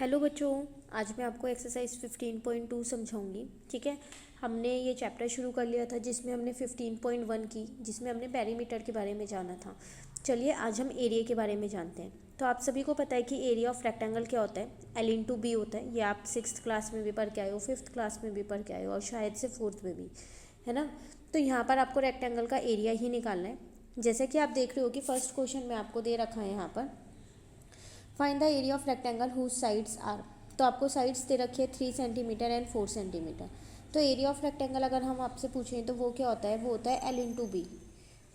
Hello बच्चों, आज मैं आपको एक्सरसाइज 15.2 समझाऊंगी। ठीक है। हमने ये चैप्टर शुरू कर लिया था जिसमें हमने 15.1 की, जिसमें हमने पेरीमीटर के बारे में जाना था। चलिए आज हम एरिया के बारे में जानते हैं। तो आप सभी को पता है कि एरिया ऑफ रेक्टेंगल क्या होता है, L/B होता है। ये आप 6th क्लास में भी पढ़ के आए हो, 5th क्लास में भी पढ़ के आए हो और शायद से 4th में भी, है ना। तो यहाँ पर आपको रेक्टेंगल का एरिया ही निकालना है। जैसे कि आप देख रहे हो कि फर्स्ट क्वेश्चन में आपको दे रखा है यहाँ पर, find the area of rectangle whose sides are. तो आपको साइड्स दे रखी है 3 सेंटीमीटर एंड 4 सेंटीमीटर। तो एरिया ऑफ रेक्टेंगल अगर हम आपसे पूछें तो वो क्या होता है, वो होता है L/B।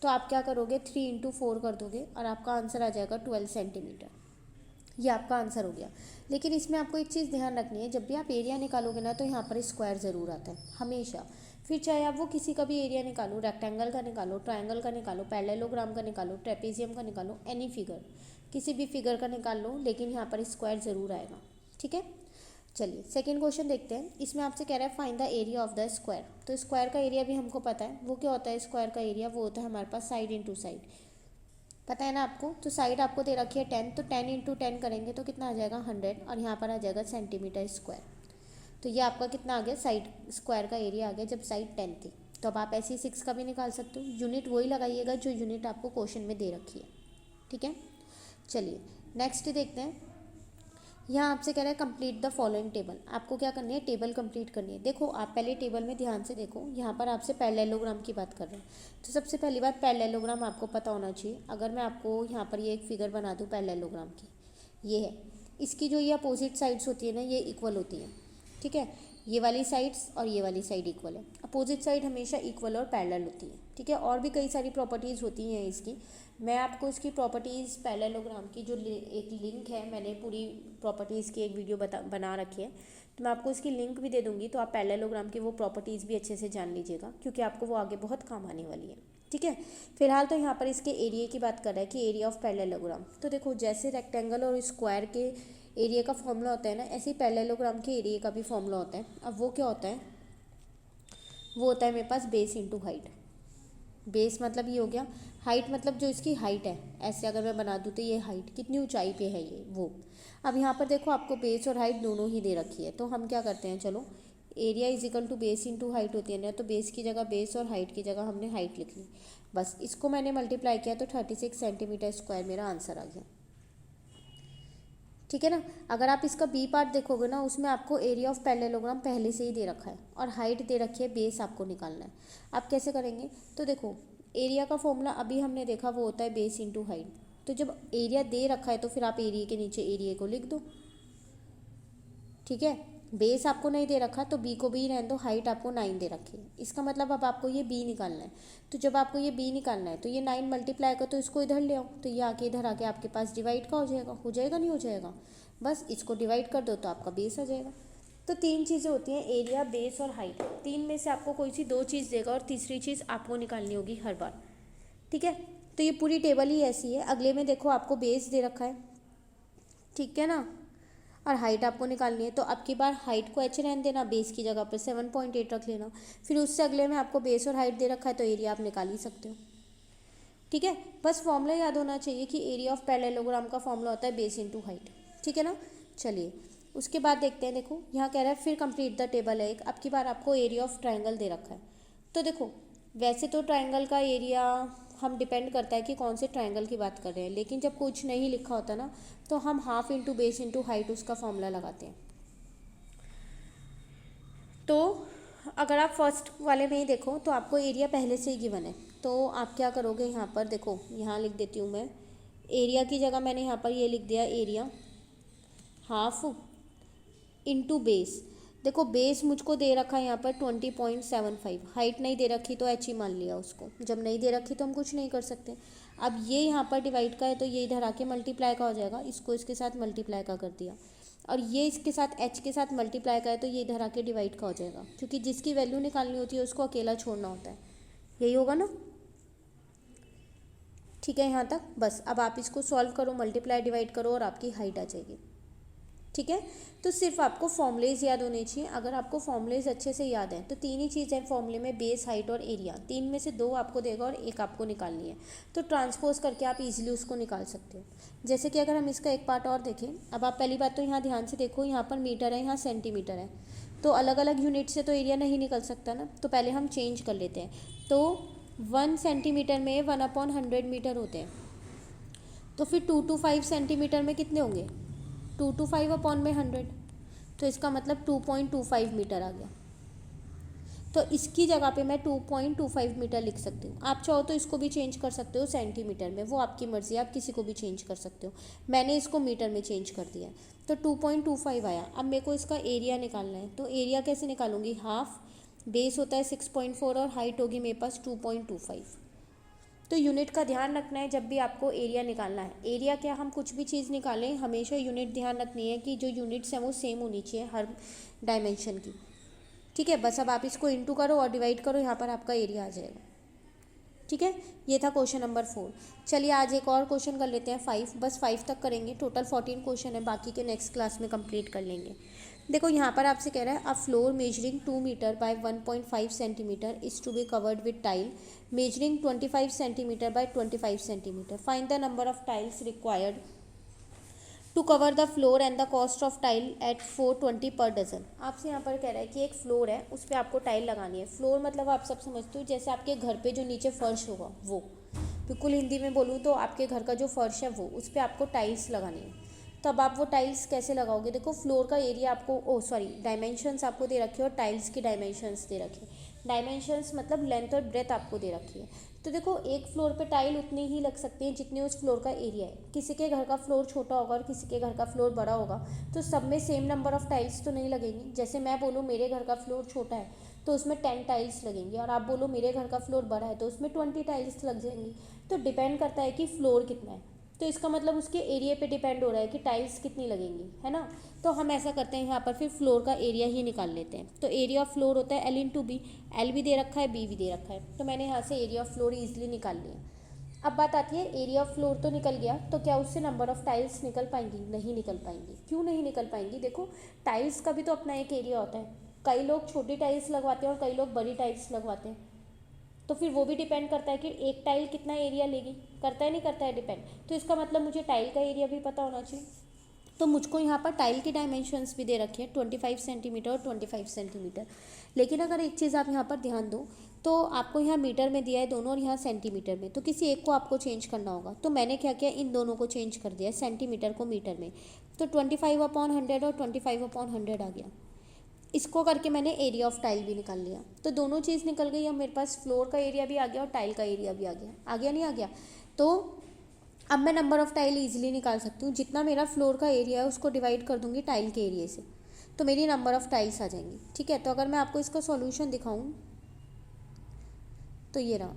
तो आप क्या करोगे, 3 × 4 कर दोगे और आपका आंसर आ जाएगा 12 सेंटीमीटर। ये आपका आंसर हो गया। लेकिन इसमें आपको एक चीज़ ध्यान रखनी है, जब भी आप एरिया निकालोगे ना तो यहाँ पर स्क्वायर ज़रूर आता है हमेशा। फिर चाहे आप वो किसी का भी एरिया निकालो, रेक्टेंगल का निकालो, ट्रायंगल का निकालो, पैरेललोग्राम का निकालो, ट्रेपेजियम का निकालो, एनी फिगर, किसी भी फिगर का निकाल लो, लेकिन यहाँ पर स्क्वायर ज़रूर आएगा। ठीक है। चलिए सेकेंड क्वेश्चन देखते हैं। इसमें आपसे कह रहा है find the area of the square. तो स्क्वायर का एरिया भी हमको पता है, वो क्या होता है स्क्वायर का एरिया, वो होता है हमारे पास साइड इंटू साइड। पता है ना आपको। तो साइड आपको दे रखी है 10, तो 10 × 10 करेंगे तो कितना आ जाएगा 100, और यहाँ पर आ जाएगा सेंटीमीटर स्क्वायर। तो ये आपका कितना आ गया, साइड स्क्वायर का एरिया आ गया जब साइड 10 थी। तो अब आप ऐसे 6 का भी निकाल सकते हो। यूनिट वही लगाइएगा जो यूनिट आपको क्वेश्चन में दे रखी है। ठीक है। चलिए नेक्स्ट देखते हैं। यहाँ आपसे कह रहा है कंप्लीट द फॉलोइंग टेबल। आपको क्या करनी है, टेबल कंप्लीट करनी है। देखो आप पहले टेबल में ध्यान से देखो, यहाँ पर आपसे पैरेललोग्राम की बात कर रहे हैं। तो सबसे पहली बात, पैरेललोग्राम आपको पता होना चाहिए। अगर मैं आपको यहाँ पर ये एक फिगर बना दूँ पैरेललोग्राम की, ये है, इसकी जो ये अपोजिट साइड्स होती है ना, ये इक्वल होती हैं। ठीक है। ये वाली साइड्स और ये वाली साइड इक्वल है। अपोजिट साइड हमेशा इक्वल और पैरेलल होती है। ठीक है। और भी कई सारी प्रॉपर्टीज़ होती हैं इसकी। मैं आपको इसकी प्रॉपर्टीज़ पैरेललोग्राम की जो एक लिंक है, मैंने पूरी प्रॉपर्टीज़ की एक वीडियो बना रखी है, तो मैं आपको इसकी लिंक भी दे दूँगी। तो आप पैरेललोग्राम की वो प्रॉपर्टीज़ भी अच्छे से जान लीजिएगा, क्योंकि आपको वो आगे बहुत काम आने वाली है। ठीक है। फिलहाल तो यहाँ पर इसके एरिया की बात कर रहा है कि एरिया ऑफ पैरेललोग्राम। तो देखो जैसे रेक्टेंगल और स्क्वायर के एरिया का फॉर्मूला होता है ना, ऐसे ही पैरेललोग्राम के एरिया का भी फॉर्मूला होता है। अब वो क्या होता है, वो होता है मेरे पास बेस इंटू हाइट। बेस मतलब ये हो गया, हाइट मतलब जो इसकी हाइट है, ऐसे अगर मैं बना दूँ तो ये हाइट कितनी ऊंचाई पे है ये वो। अब यहाँ पर देखो आपको बेस और हाइट दोनों ही दे रखी है। तो हम क्या करते हैं, चलो area is equal to base into height होती है ना, तो बेस की जगह बेस और हाइट की जगह हमने हाइट लिख ली। बस इसको मैंने मल्टीप्लाई किया तो 36 सेंटीमीटर स्क्वायर मेरा आंसर आ गया। ठीक है ना। अगर आप इसका बी पार्ट देखोगे ना, उसमें आपको एरिया ऑफ पैरेललोग्राम पहले से ही दे रखा है और हाइट दे रखी है, बेस आपको निकालना है। आप कैसे करेंगे, तो देखो एरिया का फॉर्मूला अभी हमने देखा, वो होता है बेस इंटू हाइट। तो जब एरिया दे रखा है तो फिर आप एरिया के नीचे एरिया को लिख दो। ठीक है। बेस आपको नहीं दे रखा तो बी को बी रहने दो, हाइट आपको 9 दे रखी है। इसका मतलब अब आपको ये बी निकालना है। तो जब आपको ये बी निकालना है तो ये 9 मल्टीप्लाई कर, तो इसको इधर ले आओ, तो ये आके इधर आके आपके पास डिवाइड का हो जाएगा नहीं हो जाएगा। बस इसको डिवाइड कर दो तो आपका बेस आ जाएगा। तो 3 चीज़ें होती हैं, एरिया, बेस और हाइट। 3 में से आपको कोई सी 2 चीज़ देगा और तीसरी चीज़ आपको निकालनी होगी हर बार। ठीक है। तो ये पूरी टेबल ही ऐसी है। अगले में देखो आपको बेस दे रखा है, ठीक है ना, और हाइट आपको निकालनी है। तो अब की बार हाइट को h रहने देना, बेस की जगह पर 7.8 रख लेना। फिर उससे अगले में आपको बेस और हाइट दे रखा है, तो एरिया आप निकाल ही सकते हो। ठीक है। बस फॉर्मूला याद होना चाहिए कि एरिया ऑफ पैरेललोग्राम का फॉर्मूला होता है बेस इंटू हाइट। ठीक है ना। चलिए उसके बाद देखते हैं। देखो यहाँ कह रहा है फिर कंप्लीट द टेबल है एक। अब की बार आपको एरिया ऑफ ट्राइंगल दे रखा है। तो देखो वैसे तो ट्राइंगल का एरिया हम डिपेंड करता है कि कौन से ट्राइंगल की बात कर रहे हैं, लेकिन जब कुछ नहीं लिखा होता ना, तो हम half into base into height उसका फॉर्मूला लगाते हैं। तो अगर आप फर्स्ट वाले में ही देखो तो आपको एरिया पहले से ही गिवन है। तो आप क्या करोगे, यहाँ पर देखो, यहाँ लिख देती हूँ मैं, एरिया की जगह मैंने यहाँ पर ये लिख दिया एरिया हाफ इंटू बेस। देखो बेस मुझको दे रखा है यहाँ पर 20.75, हाइट नहीं दे रखी तो एच ही मान लिया उसको, जब नहीं दे रखी तो हम कुछ नहीं कर सकते। अब ये यहाँ पर डिवाइड का है तो ये इधर आके मल्टीप्लाई का हो जाएगा, इसको इसके साथ मल्टीप्लाई का कर दिया, और ये इसके साथ एच के साथ मल्टीप्लाई का है तो ये इधर आके डिवाइड का हो जाएगा, क्योंकि जिसकी वैल्यू निकालनी होती है उसको अकेला छोड़ना होता है। यही होगा ना। ठीक है यहाँ तक। बस अब आप इसको सॉल्व करो, मल्टीप्लाई डिवाइड करो और आपकी हाइट आ जाएगी। ठीक है। तो सिर्फ आपको फॉर्मूलेज याद होने चाहिए। अगर आपको फॉर्मूलेज अच्छे से याद हैं तो तीन ही चीज़ है फॉर्मूले में, बेस, हाइट और एरिया। तीन में से दो आपको देगा और एक आपको निकालनी है, तो ट्रांसपोज करके आप इजीली उसको निकाल सकते हो। जैसे कि अगर हम इसका एक पार्ट और देखें, अब आप पहली बात तो यहाँ ध्यान से देखो, यहाँ पर मीटर है, यहाँ सेंटीमीटर है, तो अलग अलग यूनिट से तो एरिया नहीं निकल सकता ना, तो पहले हम चेंज कर लेते हैं। तो 1 सेंटीमीटर में 1/100 मीटर होते हैं, तो फिर 2 to 5 सेंटीमीटर में कितने होंगे, 2 to 5 अपॉन में 100, तो इसका मतलब 2.25 मीटर आ गया। तो इसकी जगह पे मैं 2.25 मीटर लिख सकती हूँ। आप चाहो तो इसको भी चेंज कर सकते हो सेंटीमीटर में, वो आपकी मर्ज़ी है, आप किसी को भी चेंज कर सकते हो। मैंने इसको मीटर में चेंज कर दिया है, तो 2.25 आया। अब मेरे को इसका एरिया निकालना है, तो एरिया कैसे निकालूंगी, हाफ, बेस होता है 6.4 और हाइट होगी मेरे पास 2.25। तो यूनिट का ध्यान रखना है जब भी आपको एरिया निकालना है। एरिया क्या, हम कुछ भी चीज़ निकालें हमेशा यूनिट ध्यान रखनी है कि जो यूनिट्स हैं वो सेम होनी चाहिए हर डायमेंशन की, ठीक है। बस अब आप इसको इंटू करो और डिवाइड करो, यहाँ पर आपका एरिया आ जाएगा, ठीक है। ये था क्वेश्चन नंबर 4। चलिए आज एक और क्वेश्चन कर लेते हैं 5, बस 5 तक करेंगे, टोटल 14 क्वेश्चन है, बाकी के नेक्स्ट क्लास में कंप्लीट कर लेंगे। देखो यहाँ पर आपसे कह रहा है, a floor measuring 2 metre by 1.5 centimetre is to be covered with tile measuring 25 centimetre by 25 centimetre. Find the number of tiles required to cover the floor and the cost of tile at 420 per dozen. आपसे यहाँ पर कह रहा है कि एक floor है, उस पर आपको टाइल लगानी है। फ्लोर मतलब आप सब समझते हो जैसे आपके घर पे जो नीचे फर्श होगा वो, बिल्कुल हिंदी में बोलूँ तो आपके घर का जो फर्श है वो, उस पर आपको टाइल्स लगानी है। तो अब आप वो टाइल्स कैसे लगाओगे, देखो फ्लोर का एरिया आपको डायमेंशंस आपको दे रखी है और टाइल्स की डायमेंशंस दे रखी है। डायमेंशंस मतलब लेंथ और ब्रेथ आपको दे रखी है। तो देखो एक फ्लोर पे टाइल उतनी ही लग सकती है जितनी उस फ्लोर का एरिया है। किसी के घर का फ्लोर छोटा होगा और किसी के घर का फ्लोर बड़ा होगा, तो सब में सेम नंबर ऑफ टाइल्स तो नहीं लगेंगी। जैसे मैं बोलूँ मेरे घर का फ्लोर छोटा है तो उसमें 10 टाइल्स लगेंगी, और आप बोलो मेरे घर का फ्लोर बड़ा है तो उसमें 20 टाइल्स लग जाएंगी। तो डिपेंड करता है कि फ्लोर कितना है, तो इसका मतलब उसके एरिया पे डिपेंड हो रहा है कि टाइल्स कितनी लगेंगी, है ना। तो हम ऐसा करते हैं यहाँ पर फिर फ्लोर का एरिया ही निकाल लेते हैं। तो एरिया ऑफ फ्लोर होता है L/B, L भी दे रखा है B भी दे रखा है, तो मैंने यहाँ से एरिया ऑफ फ्लोर ईजिली निकाल लिया। अब बात आती है एरिया ऑफ फ्लोर तो निकल गया, तो क्या उससे नंबर ऑफ टाइल्स निकल पाएंगी, नहीं निकल पाएंगी। क्यों नहीं निकल पाएंगी, देखो टाइल्स का भी तो अपना एक एरिया होता है। कई लोग छोटी टाइल्स लगवाते हैं और कई लोग बड़ी टाइल्स लगवाते हैं, तो फिर वो भी डिपेंड करता है कि एक टाइल कितना एरिया लेगी, करता है नहीं करता है डिपेंड। तो इसका मतलब मुझे टाइल का एरिया भी पता होना चाहिए। तो मुझको यहाँ पर टाइल की डायमेंशंस भी दे रखी है 25 सेंटीमीटर और 25 सेंटीमीटर। लेकिन अगर एक चीज़ आप यहाँ पर ध्यान दो, तो आपको यहाँ मीटर में दिया है दोनों और यहाँ सेंटीमीटर में, तो किसी एक को आपको चेंज करना होगा। तो मैंने क्या किया, इन दोनों को चेंज कर दिया, सेंटीमीटर को मीटर में। तो 25/100 और 25/100 आ गया। इसको करके मैंने एरिया ऑफ टाइल भी निकाल लिया। तो दोनों चीज़ निकल गई। अब मेरे पास फ्लोर का एरिया भी आ गया और टाइल का एरिया भी आ गया नहीं आ गया। तो अब मैं नंबर ऑफ टाइल ईजिली निकाल सकती हूँ। जितना मेरा फ्लोर का एरिया है उसको डिवाइड कर दूंगी टाइल के एरिया से, तो मेरी नंबर ऑफ टाइल्स आ जाएंगी, ठीक है। तो अगर मैं आपको इसका सॉल्यूशन दिखाऊँ तो ये रहा।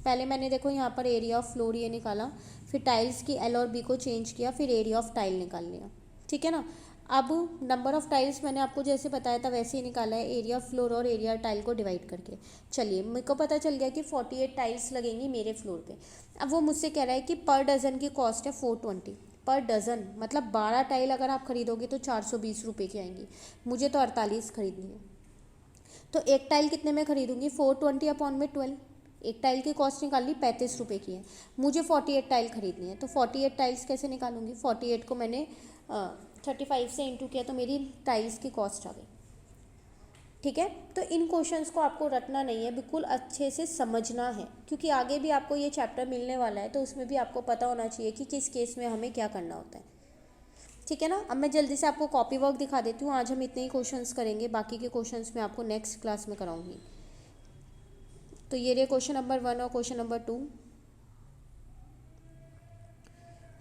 पहले मैंने देखो यहाँ पर एरिया ऑफ फ्लोर ये निकाला, फिर टाइल्स की L और B को चेंज किया, फिर एरिया ऑफ टाइल निकाल लिया, ठीक है ना। अब नंबर ऑफ टाइल्स मैंने आपको जैसे बताया था वैसे ही निकाला है, एरिया फ्लोर और एरिया टाइल को डिवाइड करके। चलिए मेरे को पता चल गया कि 48 टाइल्स लगेंगी मेरे फ्लोर पे। अब वो मुझसे कह रहा है कि पर डज़न की कॉस्ट है 420 पर डज़न, मतलब 12 टाइल अगर आप खरीदोगे तो 420 रुपये की आएंगी। मुझे तो 48 खरीदनी है, तो एक टाइल कितने में खरीदूंगी, 420/12। एक टाइल की कॉस्ट निकाल ली, 35 रुपये की है। मुझे 48 टाइल खरीदनी है, तो 48 टाइल्स कैसे निकालूंगी, 48 को मैंने 35 से इंटू किया, तो मेरी टाइल्स की कॉस्ट आ गई, ठीक है। तो इन क्वेश्चंस को आपको रटना नहीं है, बिल्कुल अच्छे से समझना है, क्योंकि आगे भी आपको ये चैप्टर मिलने वाला है, तो उसमें भी आपको पता होना चाहिए कि किस केस में हमें क्या करना होता है, ठीक है ना। अब मैं जल्दी से आपको कॉपी वर्क दिखा देती हूँ। आज हम इतने ही क्वेश्चंस करेंगे, बाकी के क्वेश्चंस मैं आपको नेक्स्ट क्लास में कराऊंगी। तो ये रहे क्वेश्चन नंबर 1 और क्वेश्चन नंबर 2।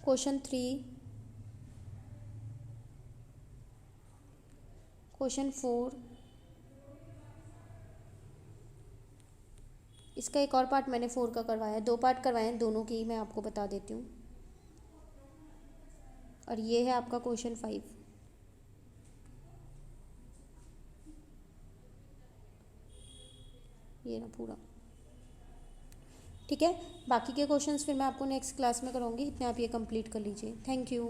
क्वेश्चन 3, क्वेश्चन 4, इसका एक और पार्ट मैंने 4 का करवाया है, 2 पार्ट करवाए हैं, दोनों की मैं आपको बता देती हूँ। और ये है आपका क्वेश्चन 5, ये ना पूरा, ठीक है। बाकी के क्वेश्चंस फिर मैं आपको नेक्स्ट क्लास में कराऊंगी, इतने आप ये कंप्लीट कर लीजिए। Thank you.